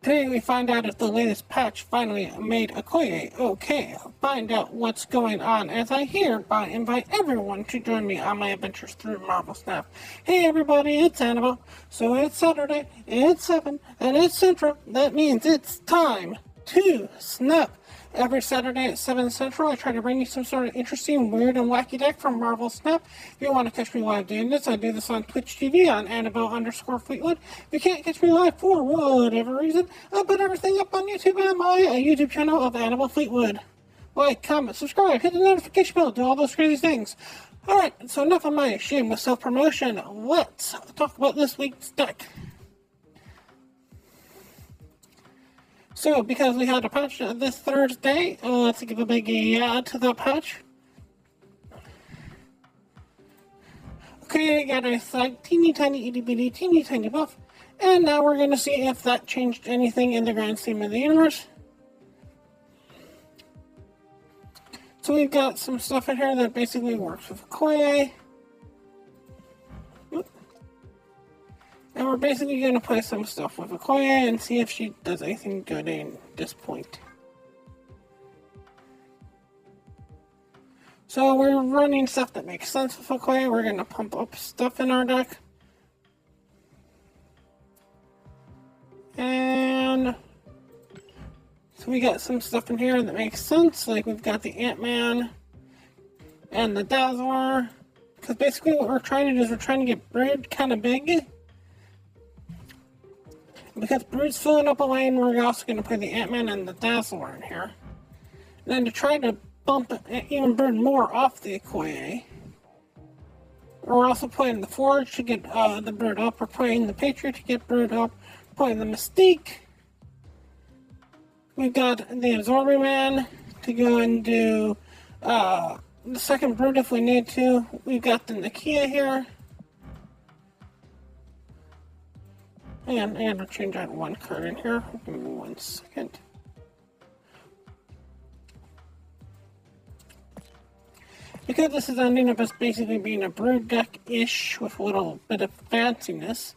Today we find out if the latest patch finally made OKOYE okay. Find out what's going on as I hereby invite everyone to join me on my adventures through Marvel Snap. Hey everybody, it's Annabelle. So it's Saturday, it's 7, and it's Central. That means it's time to snap. Every Saturday at 7 Central, I try to bring you some sort of interesting, weird, and wacky deck from Marvel Snap. If you want to catch me live doing this, I do this on Twitch TV on Annabelle_Fleetwood. If you can't catch me live for whatever reason, I put everything up on YouTube on my YouTube channel of Annabelle Fleetwood. Like, comment, subscribe, hit the notification bell, do all those crazy things. Alright, so enough of my shameless self-promotion. Let's talk about this week's deck. So, because we had a patch this Thursday, let's give a big yeah to the patch. Okay, got a slight teeny tiny itty bitty teeny tiny buff, and now we're going to see if that changed anything in the grand scheme of the universe. So we've got some stuff in here that basically works with OKOYE. And we're basically going to play some stuff with OKOYE and see if she does anything good at this point. So we're running stuff that makes sense with OKOYE. We're going to pump up stuff in our deck. And so we got some stuff in here that makes sense. Like we've got the Ant-Man and the Dazzler. Because basically what we're trying to do is we're trying to get Brood kind of big. Because Brood's filling up a lane, we're also going to play the Ant-Man and the Dazzler in here. And then to try to bump even Brood more off the OKOYE, we're also playing the Forge to get the Brood up. We're playing the Patriot to get Brood up. Playing the Mystique. We've got the Absorbing Man to go and do the second Brood if we need to. We've got the Nakia here. And I'll change out one card in here. Give me 1 second. Because this is ending up as basically being a Brood deck-ish with a little bit of fanciness.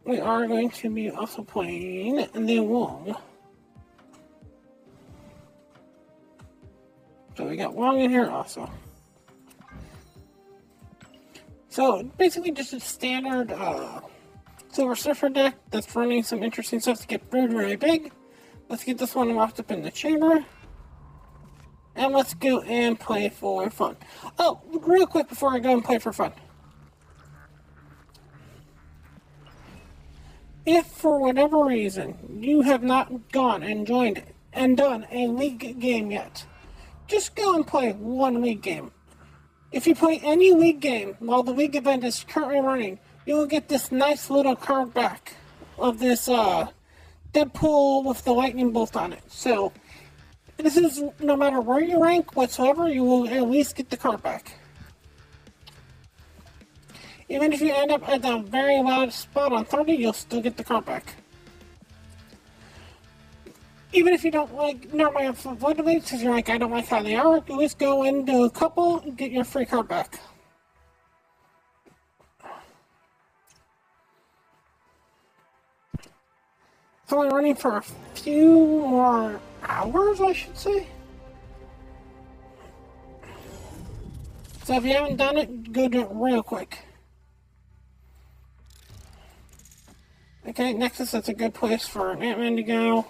We are going to be also playing the Wong. So we got Wong in here also. So basically just a standard Silver Surfer deck that's running some interesting stuff to get Brood really big. Let's get this one locked up in the chamber. And let's go and play for fun. Oh, real quick before I go and play for fun. If for whatever reason you have not gone and joined and done a league game yet, just go and play one league game. If you play any league game while the league event is currently running, you will get this nice little card back of this Deadpool with the lightning bolt on it. So, this is no matter where you rank whatsoever, you will at least get the card back. Even if you end up at the very last spot on 30, you'll still get the card back. Even if you don't like normally have avoided leads, because you're like, I don't like how they are, at least go into a couple and get your free card back. So we're running for a few more hours, I should say. So if you haven't done it, go do it real quick. Okay, Nexus, that's a good place for an Ant-Man to go.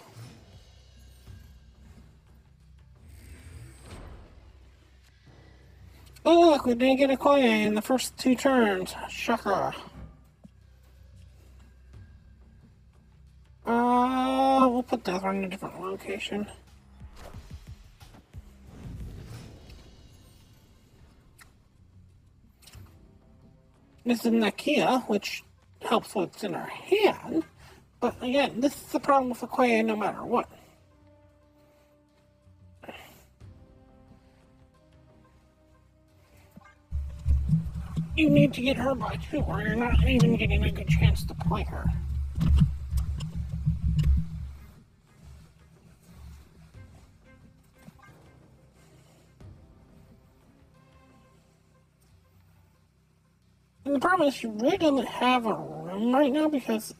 Oh look, we didn't get OKOYE in the first 2 turns. Shocker. We'll put that one in a different location. This is Nakia, which helps what's in our hand. But again, this is the problem with OKOYE no matter what. You need to get her by 2, or you're not even getting a good chance to play her. And the problem is she really doesn't have a room right now because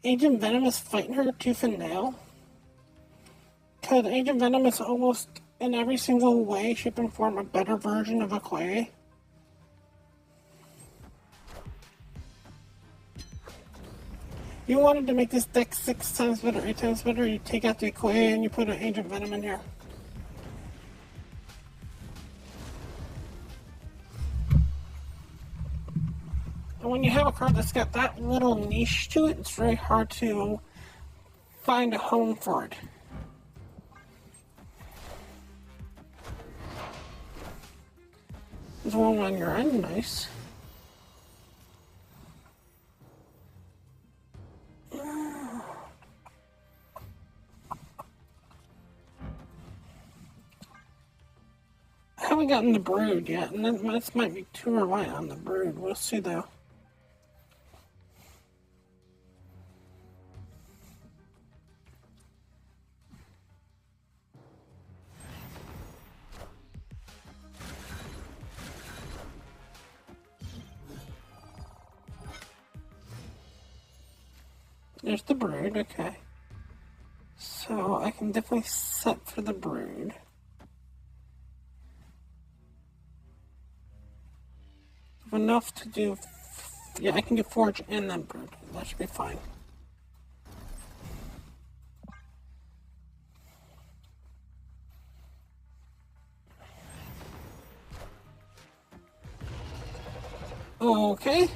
Agent Venom is fighting her tooth and nail. Because Agent Venom is almost in every single way, shape, and form a better version of OKOYE. You wanted to make this deck 6 times better, 8 times better, you take out the OKOYE and you put an Agent Venom in here. And when you have a card that's got that little niche to it, it's very hard to find a home for it. There's one on your end, nice. I haven't gotten the brood yet, and this might be too reliant on the brood. We'll see though. There's the brood, okay. So I can definitely set for the brood. Enough to do, yeah, I can get forge and then brood. That should be fine. Okay.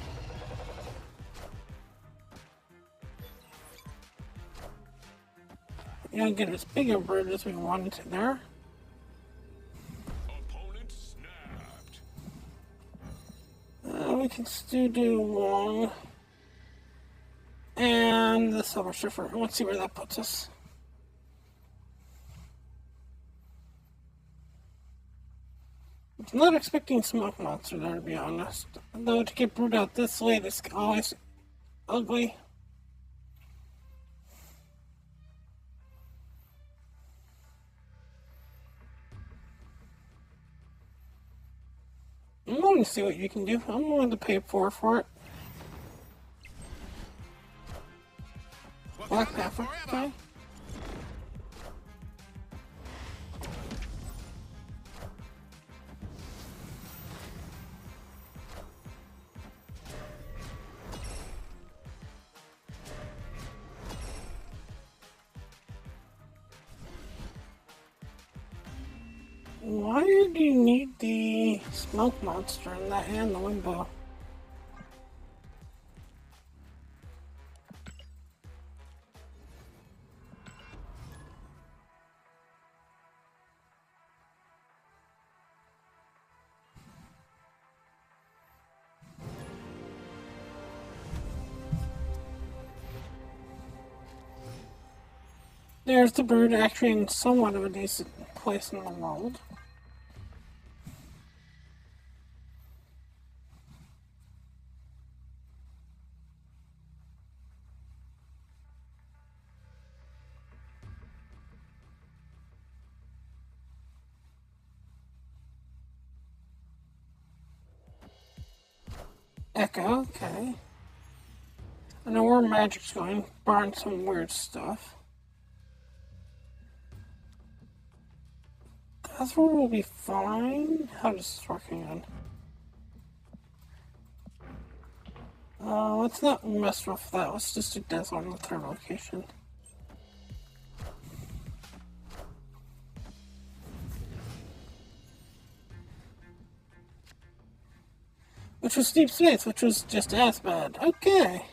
Yeah, get as big a brood as we wanted to there. Opponent snapped. We can still do long. And the silver surfer. Let's see where that puts us. I'm not expecting smoke monster there, to be honest. Though to get brewed out this late is always ugly. I'm going to see what you can do. I'm willing to pay for it. Black Pepper, okay. Why do you need the smoke monster in that and the limbo? There's the bird actually in somewhat of a decent place in the world. Echo, okay. I know where magic's going, barring some weird stuff. That's where we'll be fine. How does this work again? Let's not mess with that. Let's just do death on the third location. Which was Deep Space, which was just as bad. Okay.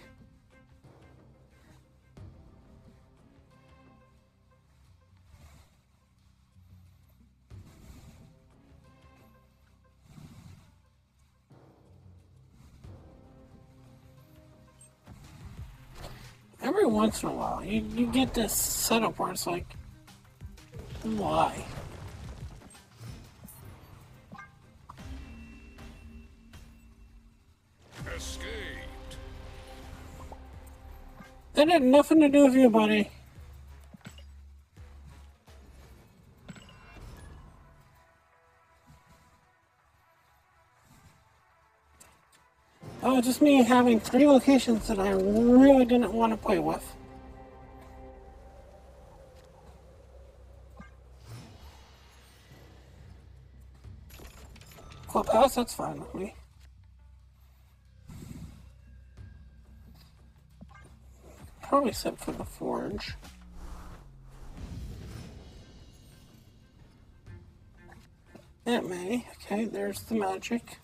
Every once in a while, you get this setup where it's like, why? Escaped. That had nothing to do with you, buddy. Oh, just me having 3 locations that I really didn't want to play with. Clubhouse, that's fine with me. Probably set for the forge. That may. Okay, there's the magic.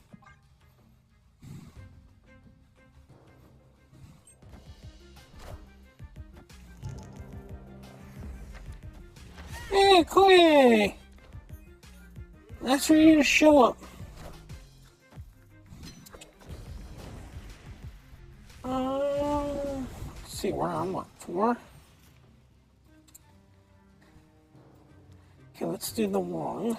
Hey, OKOYE! That's for you to show up. Let's see where I'm what, 4? Okay, let's do the Wong.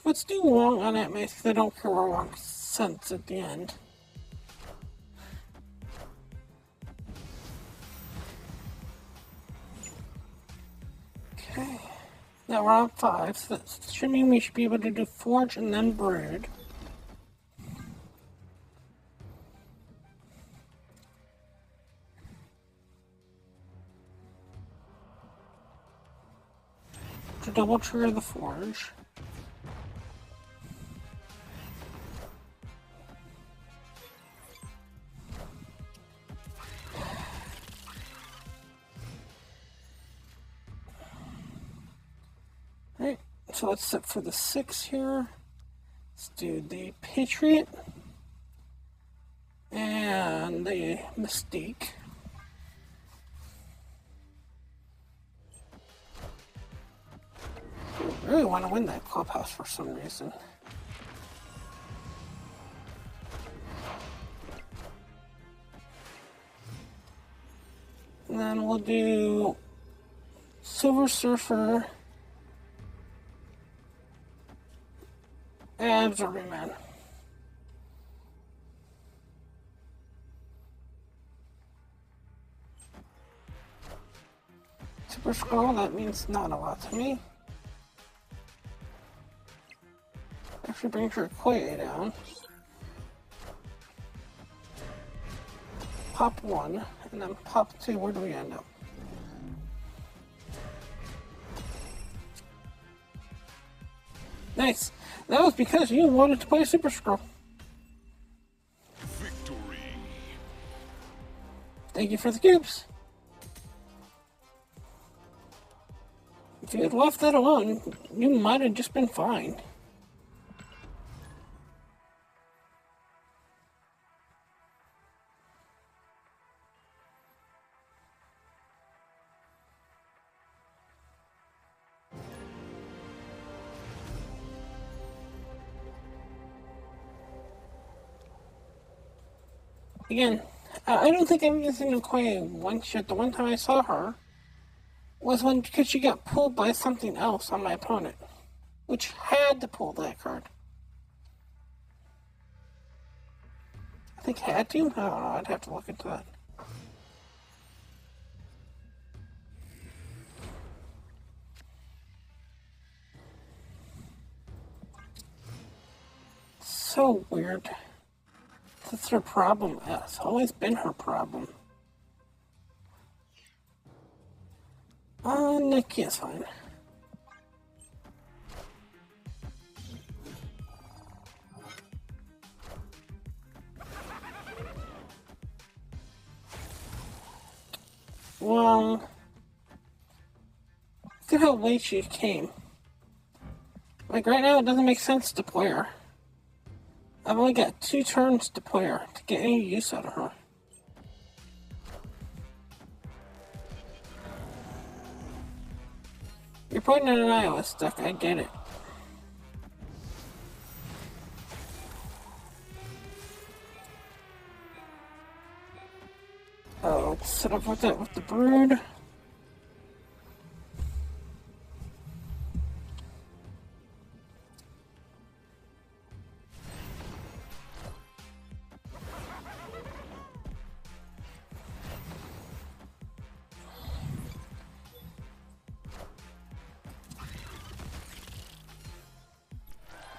Let's do Wong on that maze because I don't care where Wong sends at the end. Okay. Now we're on 5, so that should mean we should be able to do Forge and then Brood. To double trigger the Forge. Alright, so let's set for the 6 here. Let's do the Patriot and the Mystique. I really want to win that clubhouse for some reason. And then we'll do Silver Surfer and Zerryman. Super Scroll, that means not a lot to me. Actually brings your OKOYE down. Pop 1, and then pop 2, where do we end up? Nice. That was because you wanted to play Super Scroll. Victory. Thank you for the cubes. If you had left that alone, you might have just been fine. Again, I don't think I'm using OKOYE once yet. The one time I saw her was when because she got pulled by something else on my opponent, which had to pull that card. I think had to? I don't know, I'd have to look into that. So weird. That's her problem. It's always been her problem. Nikki is fine. Well, look at how late she came. Like right now, it doesn't make sense to play her. I've only got 2 turns to play her to get any use out of her. You're putting in an iOS deck, I get it. Oh, let's set up with that with the Brood.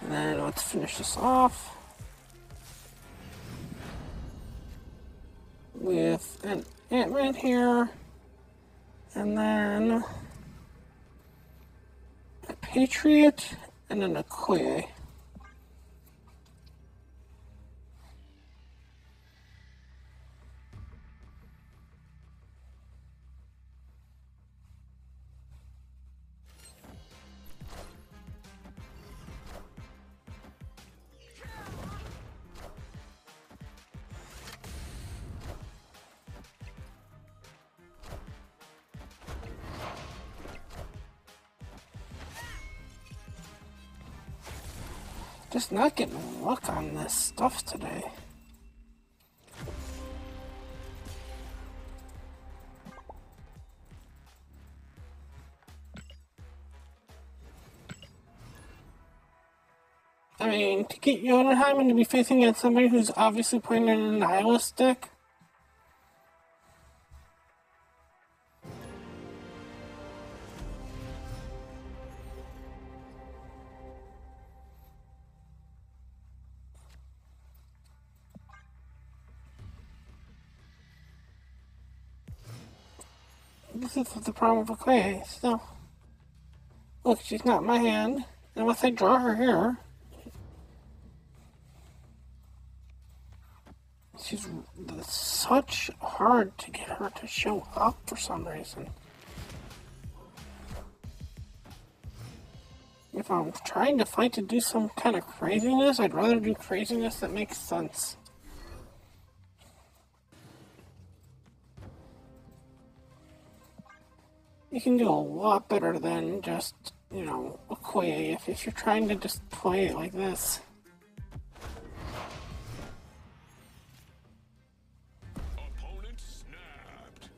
And then let's finish this off. with an Ant-Man here, and then a Patriot, and an OKOYE. Just not getting luck on this stuff today. I mean, to get Jotunheim and to be facing against somebody who's obviously playing in an nihilist deck. This is the problem with OKOYE. So, look, she's not in my hand. Unless I draw her here. She's such hard to get her to show up for some reason. If I'm trying to fight to do some kind of craziness, I'd rather do craziness that makes sense. You can do a lot better than just, you know, OKOYE if you're trying to just play it like this. Opponent snapped.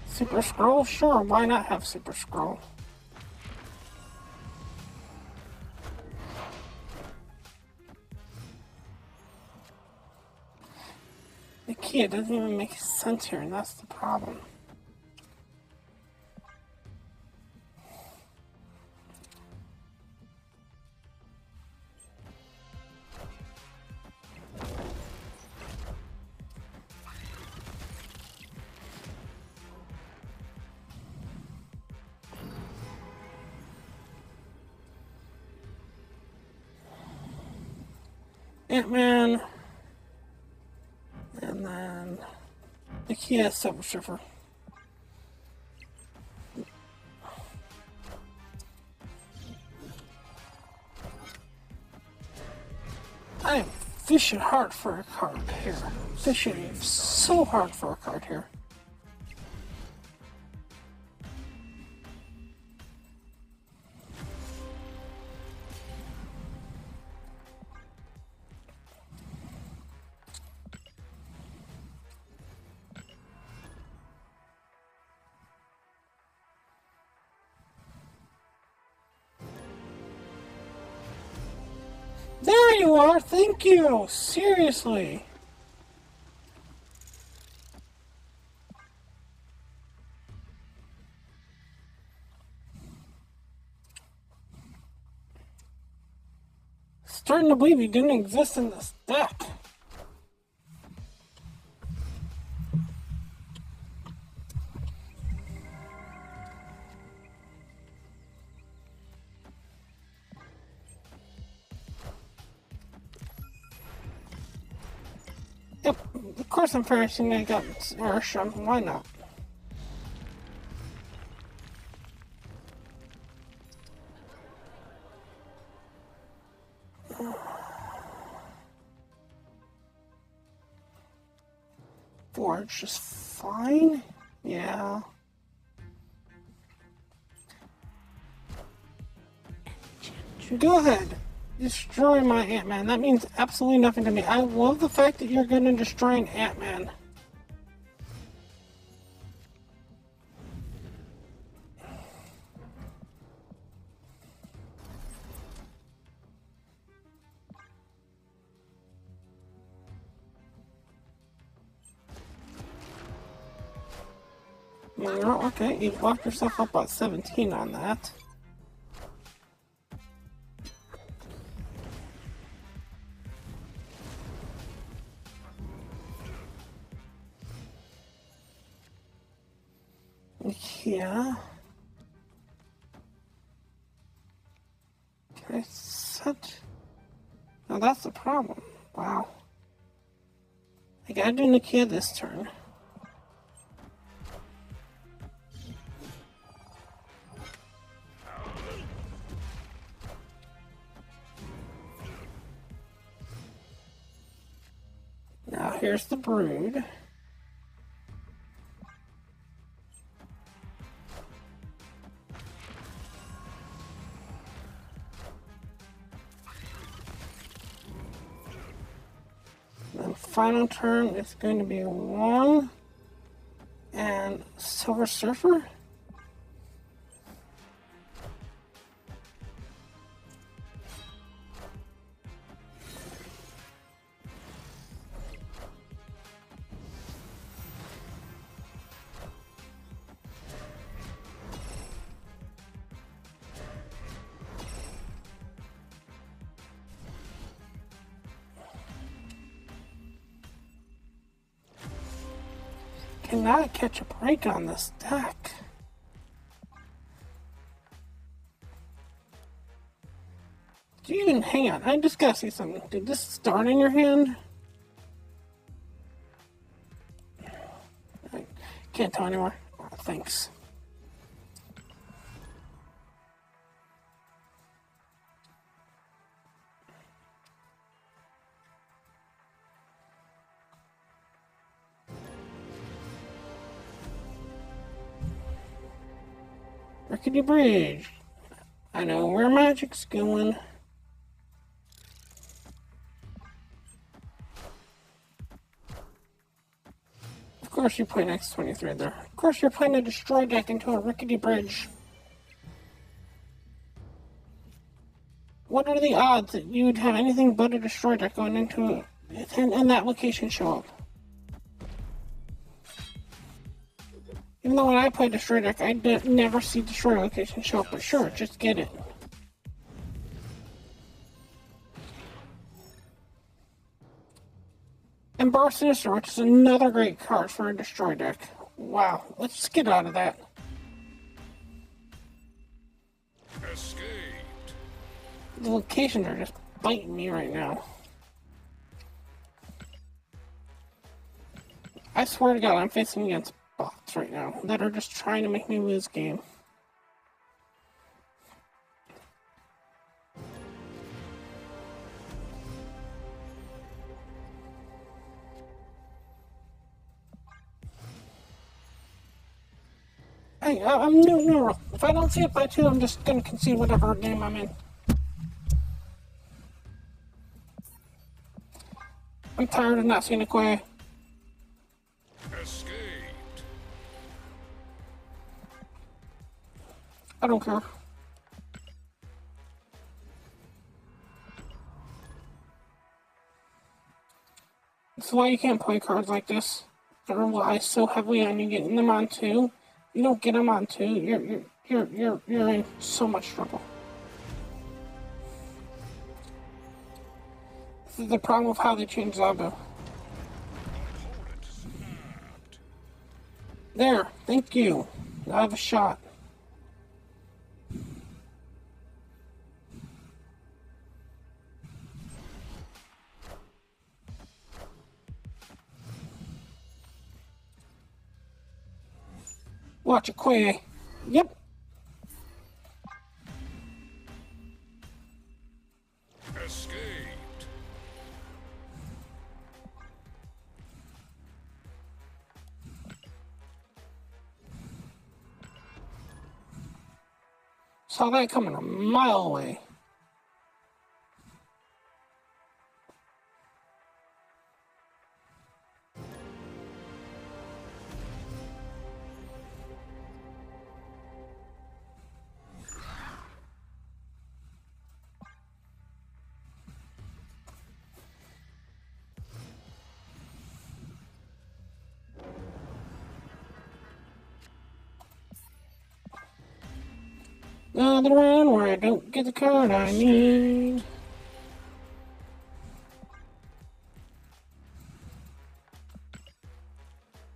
Super Scroll? Sure, why not have Super Scroll? The key, it doesn't even make sense here, and that's the problem. Ant-Man, and then the key has Silver Surfer. I am fishing hard for a card here. Fishing so hard for a card here. There you are, thank you! Seriously! Starting to believe he didn't exist in this deck. Yep, of course I'm finishing I got Airsham, why not? Forge just fine? Yeah. Go ahead. Destroy my Ant-Man. That means absolutely nothing to me. I love the fact that you're going to destroy an Ant-Man. Yeah, okay, you locked yourself up at 17 on that. Yeah. Can I set... Now that's the problem. Wow. I gotta do Nakia this turn. Now here's the brood. Then final turn is going to be Wong and Silver Surfer. Cannot catch a break on this deck. Do you even hang on? I just gotta see something. Did this start in your hand? I can't tell anymore. Oh, thanks. Rickety Bridge. I know where magic's going. Of course you're playing X23 there. Of course you're playing a destroy deck into a rickety bridge. What are the odds that you would have anything but a destroy deck going into it and that location show up? Even though when I play destroy deck, I never see destroy location show up, but sure, just get it. And Bar Sinister, which is another great card for a destroy deck. Wow, let's just get out of that. Escaped. The locations are just biting me right now. I swear to God, I'm facing against bots right now that are just trying to make me lose game. Hey, I'm new. If I don't see it by 2, I'm just gonna concede whatever game I'm in. I'm tired of not seeing OKOYE. Escaped. I don't care. That's why you can't play cards like this. That rely so heavily on you getting them on 2. You don't get them on 2, you're in so much trouble. This is the problem with how they changed Zabu. There, thank you. I have a shot. Watch OKOYE. Yep. Escaped. Saw that coming a mile away. Another round where I don't get the card I need.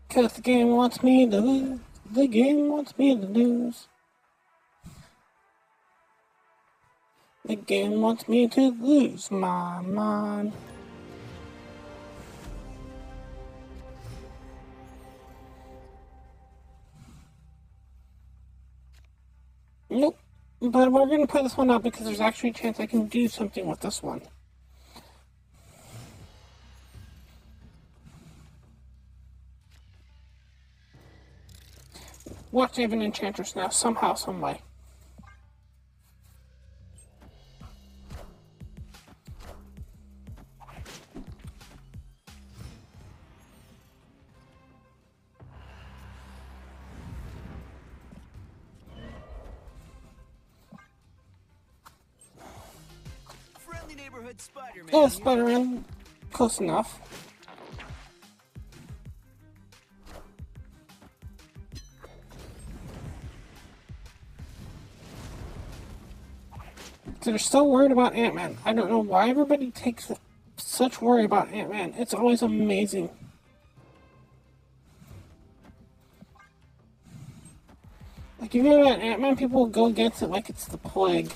Cause the game wants me to lose. The game wants me to lose. The game wants me to lose my mind. Nope. But we're going to play this one out because there's actually a chance I can do something with this one. Watch, I have an enchantress now, somehow, someway. Friendly neighborhood Spider-Man. Yeah, Spider-Man. Close enough. So they're still worried about Ant-Man. I don't know why everybody takes such worry about Ant-Man. It's always amazing. Like, if you have Ant-Man, people will go against it like it's the plague.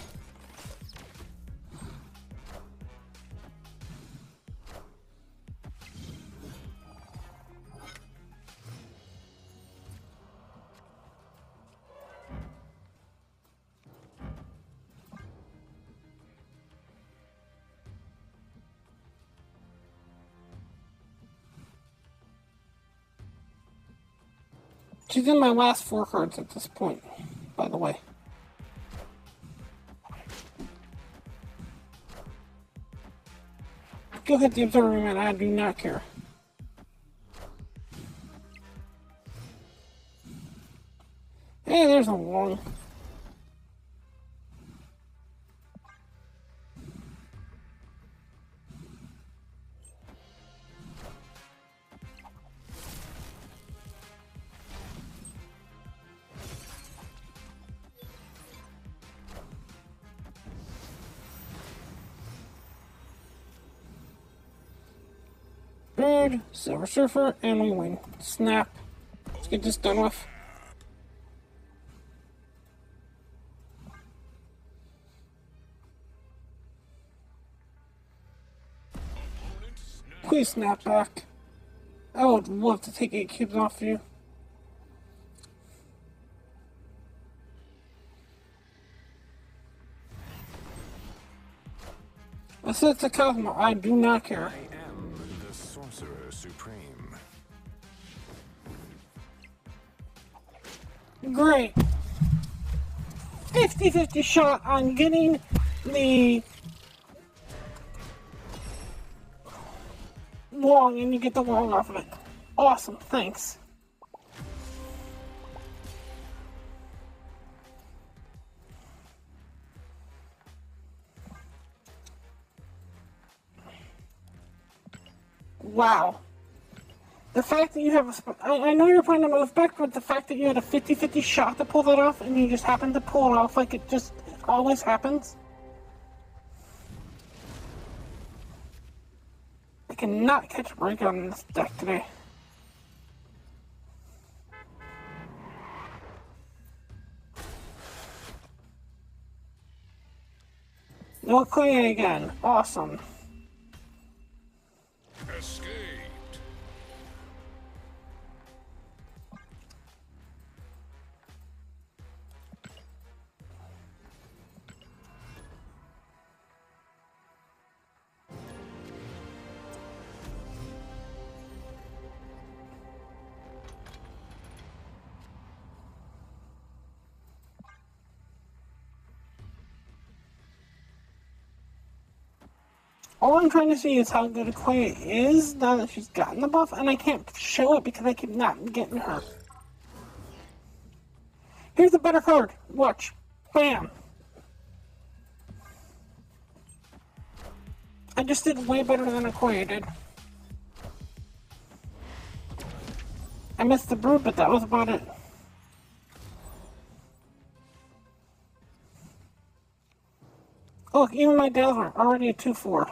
She's in my last 4 cards at this point, by the way. Go hit the observer, man. I do not care. Hey, there's a long. Bird, Silver Surfer, and we win. Snap. Let's get this done with. Please snap back. I would love to take 8 cubes off you. I said it's a Cosmo. I do not care. I am the Sorcerer Supreme. Great. 50-50 shot on getting the long, and you get the long off of it. Awesome, thanks. Wow. The fact that you have I know you're playing a move back, but the fact that you had a 50-50 shot to pull that off, and you just happened to pull it off like it just always happens. I cannot catch a break on this deck today. No OKOYE again. Awesome. Escaped. All I'm trying to see is how good OKOYE is now that she's gotten the buff, and I can't show it because I keep not getting her. Here's a better card. Watch. Bam. I just did way better than OKOYE did. I missed the brood, but that was about it. Oh, look, even my Dales are already at 2-4.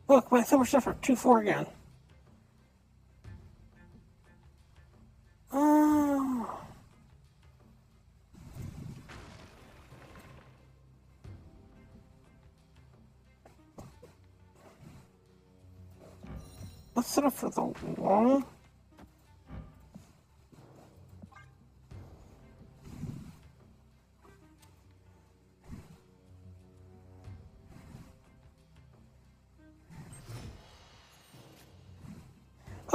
Look, my Silver Stuff are 2-4 again. Oh. Let's set up for the wall.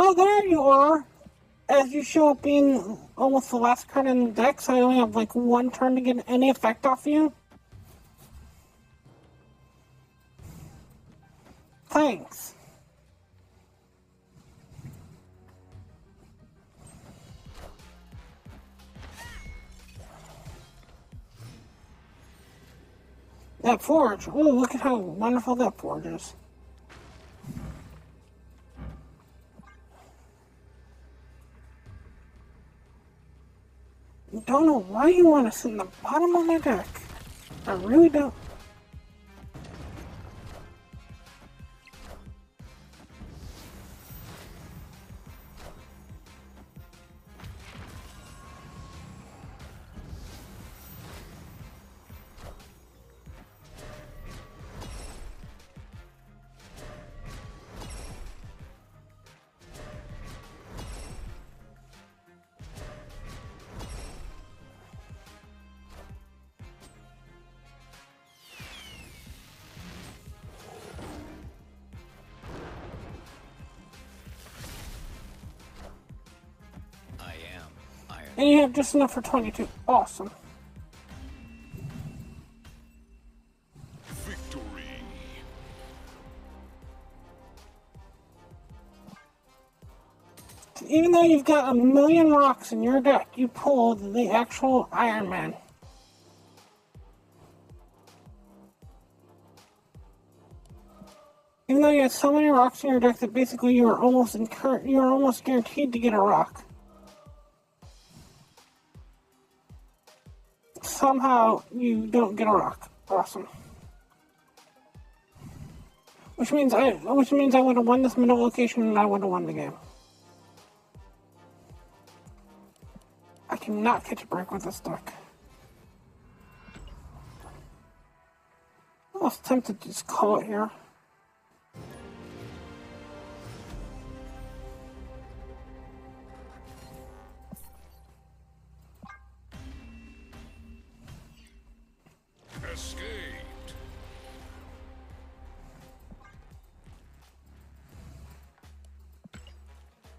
Oh, there you are! As you show up being almost the last card in the deck, so I only have like one turn to get any effect off you. Thanks. That forge. Oh, look at how wonderful that forge is. I don't know why you want to sit in the bottom of my deck. I really don't. And you have just enough for 22. Awesome. Victory. Even though you've got a million rocks in your deck, you pulled the actual Iron Man. Even though you had so many rocks in your deck that basically you were almost guaranteed to get a rock. Somehow you don't get a rock. Awesome. Which means I would have won this middle location and I would have won the game. I cannot catch a break with this deck. I'm almost tempted to just call it here. Escaped.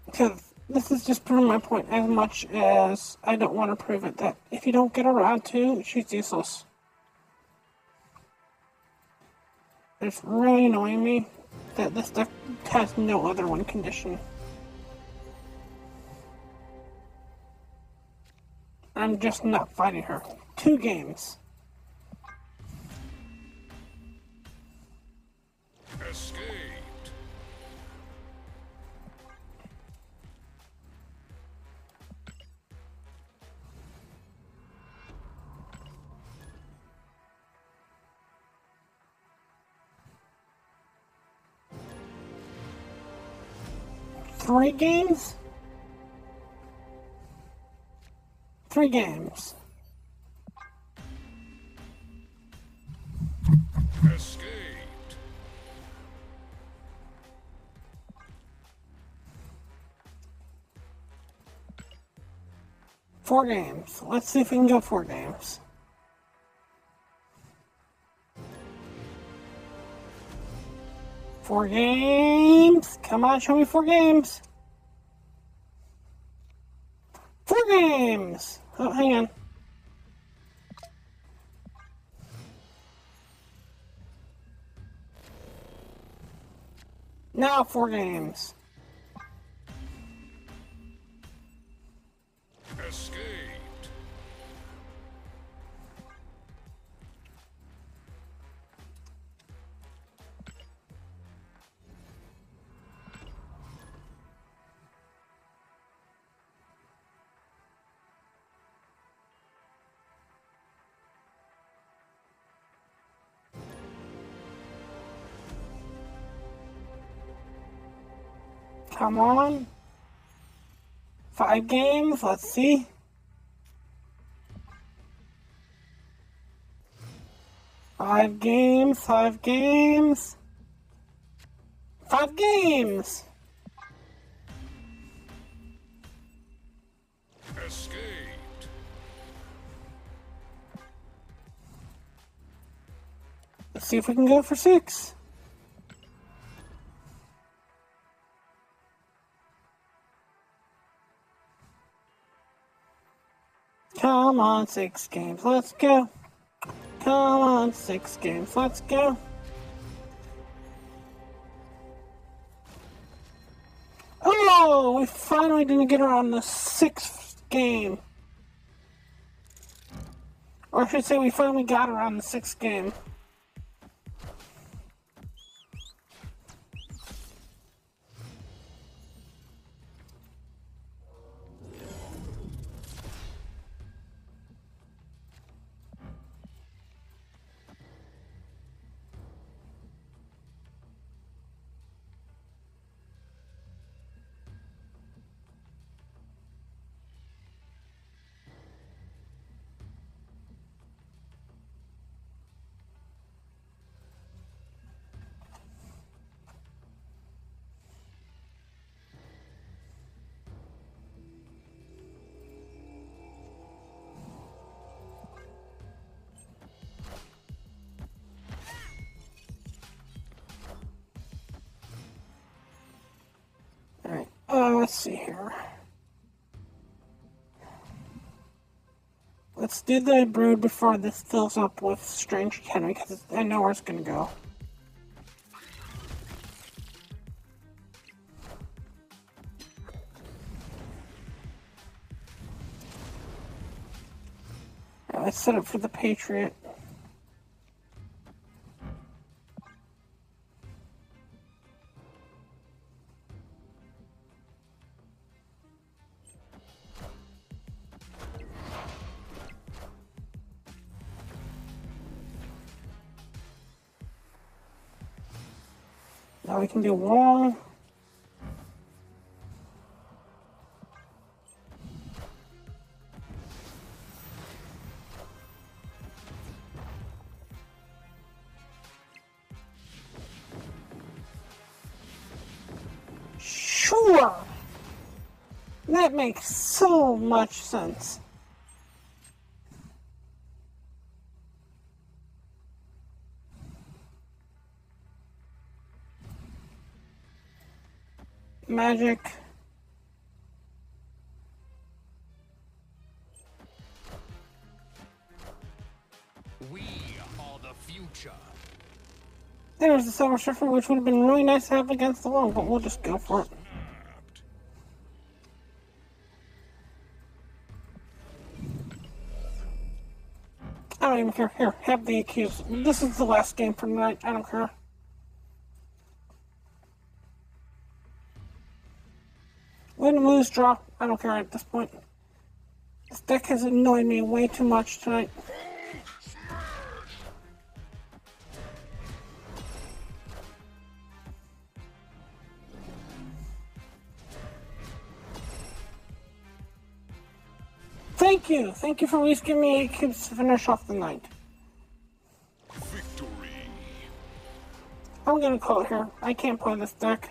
Because this is just proving my point as much as I don't want to prove it, that if you don't get around to, she's useless. It's really annoying me that this deck has no other win condition. I'm just not fighting her. 2 games. Escaped. Three games? 3 games. Escaped. 4 games. Let's see if we can go 4 games. Four games. Come on, show me 4 games. 4 games. Oh, hang on. Now 4 games. Escaped. Come on. 5 games, let's see. Five games. 5 games. Escaped. Let's see if we can go for 6. Come on, 6 games, let's go. Come on, 6 games, let's go. Oh, we finally didn't get her on the 6th game. Or I should say we finally got her on the 6th game. Alright, let's see here. Let's do the brood before this fills up with strange cannon, because I know where it's gonna go. Alright, let's set up for the Patriot. Now we can do wall. Sure! That makes so much sense. Magic. We are the future. There's the Silver Surfer, which would have been really nice to have against the wall, but we'll just go for it. I don't even care. Here, have the accused. This is the last game for tonight. I don't care. Win, lose, draw. I don't care at this point. This deck has annoyed me way too much tonight. Thank you. Thank you for at least giving me 8 cubes to finish off the night. Victory. I'm gonna call it here. I can't play this deck.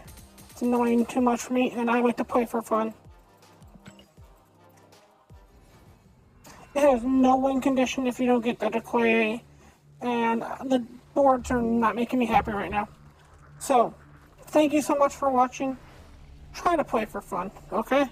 It's annoying too much for me, and I like to play for fun. It has no win condition if you don't get that OKOYE, and the boards are not making me happy right now. So, thank you so much for watching. Try to play for fun, okay?